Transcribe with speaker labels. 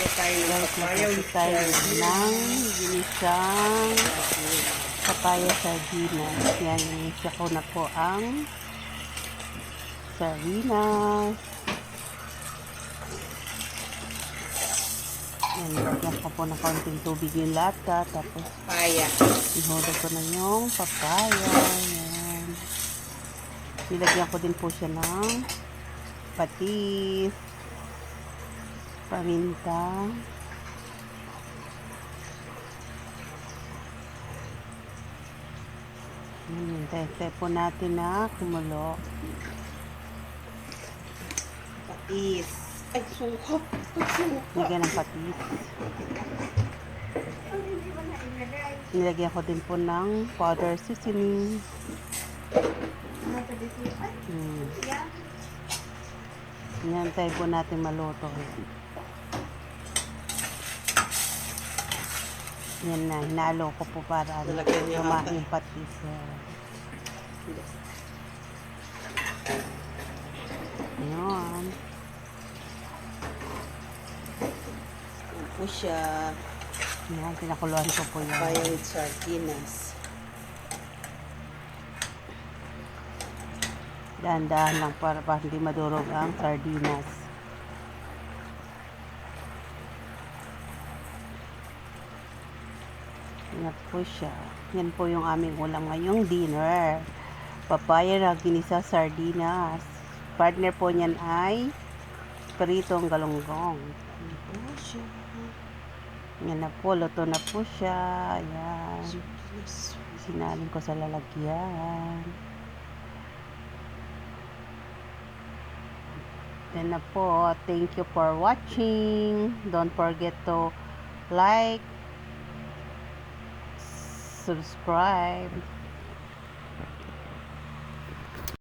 Speaker 1: Guys, tayo ng ginisang papaya sardinas. Yan, inisa ko na po ang sardinas. Yan, lagyan ko po ng konting tubig yung lata. Tapos, ihulog ko na yung papaya. Yan. Nilagyan ko din po siya ng patis, paminta, hintay po natin na kumulo.
Speaker 2: Patis. Ay, suka.
Speaker 1: Lagyan ng patis. Nilagyan ko din po ng powder seasoning. Hintay po natin maluto. Yan na, hinalo ko po para lumaking yung patis. Yan.
Speaker 2: Po siya.
Speaker 1: Yan, pinakuluan ko po yan.
Speaker 2: Papaya with sardinas.
Speaker 1: Dahan-dahan lang para hindi madurog ang sardinas. Yan po siya. Yan po yung aming ulam ngayong dinner. Papaya na ginisa sardinas. Partner po niyan ay pritong galunggong.
Speaker 2: Yan po siya.
Speaker 1: Yan na po, luto na po siya. Ayan. Sinalin ko sa lalagyan. Then na po, thank you for watching. Don't forget to like, subscribe.